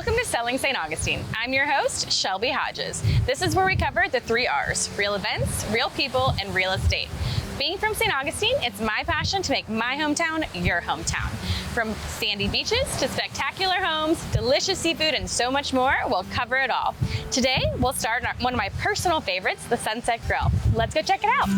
Welcome to Selling St. Augustine. I'm your host, Shelby Hodges. This is where we cover the 3 R's: real events, real people, and real estate. Being from St. Augustine, it's my passion to make my hometown your hometown. From sandy beaches to spectacular homes, delicious seafood, and so much more, we'll cover it all. Today, we'll start on one of my personal favorites, the Sunset Grille. Let's go check it out.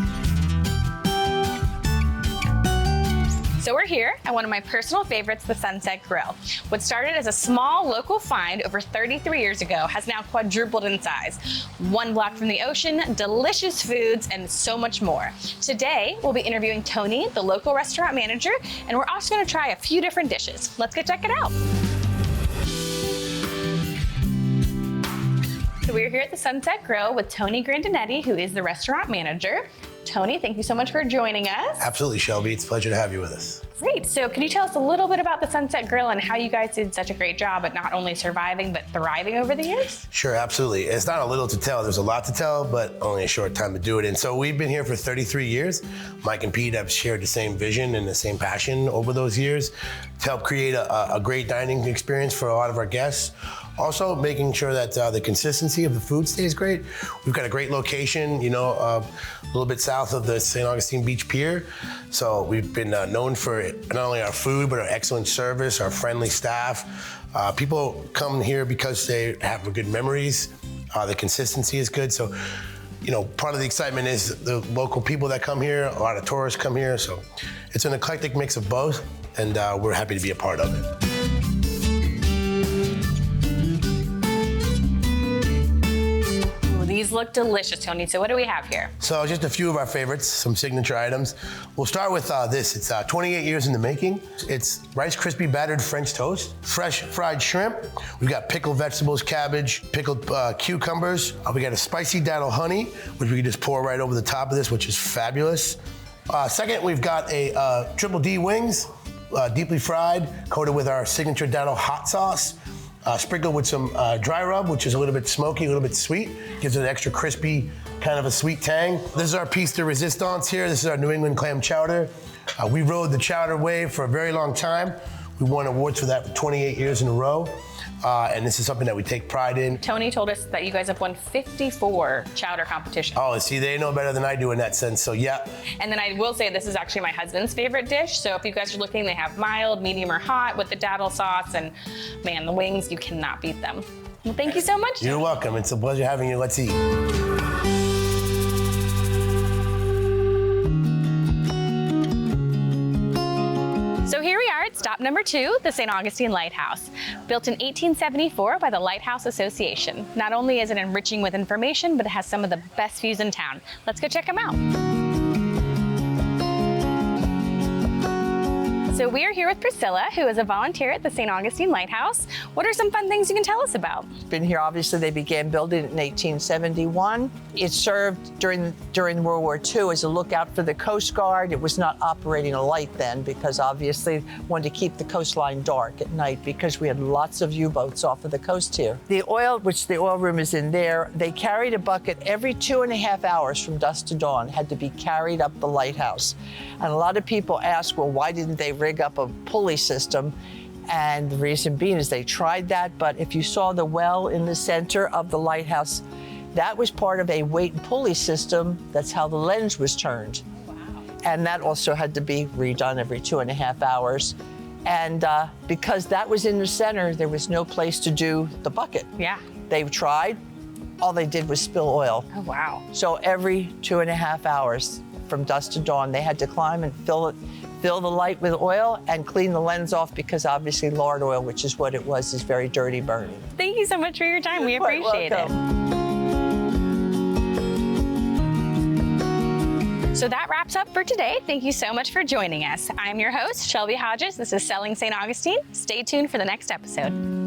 So we're here at one of my personal favorites, the Sunset Grille. What started as a small local find over 33 years ago has now quadrupled in size. 1 block from the ocean, delicious foods, and so much more. Today, we'll be interviewing Tony, the local restaurant manager, and we're also gonna try a few different dishes. Let's go check it out. So we're here at the Sunset Grille with Tony Grandinetti, who is the restaurant manager. Tony, thank you so much for joining us. Absolutely, Shelby. It's a pleasure to have you with us. Great. So can you tell us a little bit about the Sunset Grille and how you guys did such a great job at not only surviving, but thriving over the years? Sure, absolutely. It's not a little to tell. There's a lot to tell, but only a short time to do it. And so we've been here for 33 years. Mike and Pete have shared the same vision and the same passion over those years to help create a great dining experience for a lot of our guests. Also, making sure that the consistency of the food stays great. We've got a great location, a little bit south of the St. Augustine Beach Pier. So we've been known for not only our food, but our excellent service, our friendly staff. People come here because they have good memories. The consistency is good. So, part of the excitement is the local people that come here. A lot of tourists come here. So it's an eclectic mix of both, and we're happy to be a part of it. These look delicious, Tony. So what do we have here? So just a few of our favorites, some signature items. We'll start with this. It's 28 years in the making. It's Rice Krispie battered French toast, fresh fried shrimp. We've got pickled vegetables, cabbage, pickled cucumbers. We got a spicy daddle honey, which we can just pour right over the top of this, which is fabulous. Second, we've got a Triple D wings, deeply fried, coated with our signature daddle hot sauce. Sprinkled with some dry rub, which is a little bit smoky, a little bit sweet. Gives it an extra crispy, kind of a sweet tang. This is our piece de resistance here. This is our New England clam chowder. We rode the chowder wave for a very long time. We won awards for that for 28 years in a row. And this is something that we take pride in. Tony told us that you guys have won 54 chowder competitions. Oh, see, they know better than I do in that sense, so yeah. And then I will say this is actually my husband's favorite dish. So if you guys are looking, they have mild, medium, or hot with the daddle sauce. And man, the wings, you cannot beat them. Well, thank you so much. You're welcome. It's a pleasure having you. Let's eat. So here we are at stop number 2, the St. Augustine Lighthouse. Built in 1874 by the Lighthouse Association. Not only is it enriching with information, but it has some of the best views in town. Let's go check them out. So we are here with Priscilla, who is a volunteer at the St. Augustine Lighthouse. What are some fun things you can tell us about? Been here, obviously, they began building it in 1871. It served during World War II as a lookout for the Coast Guard. It was not operating a light then because obviously wanted to keep the coastline dark at night because we had lots of U-boats off of the coast here. The oil, which the oil room is in there, they carried a bucket every 2.5 hours from dusk to dawn, had to be carried up the lighthouse. And a lot of people ask, well, why didn't they rig up a pulley system? And the reason being is they tried that, but if you saw the well in the center of the lighthouse, that was part of a weight and pulley system. That's how the lens was turned. Wow. And that also had to be redone every 2.5 hours. And because that was in the center, there was no place to do the bucket. Yeah. They tried, all they did was spill oil. Oh, wow. So every 2.5 hours from dusk to dawn, they had to climb and fill the light with oil and clean the lens off because obviously lard oil, which is what it was, is very dirty burning. Thank you so much for your time. We appreciate it. So that wraps up for today. Thank you so much for joining us. I'm your host, Shelby Hodges. This is Selling St. Augustine. Stay tuned for the next episode.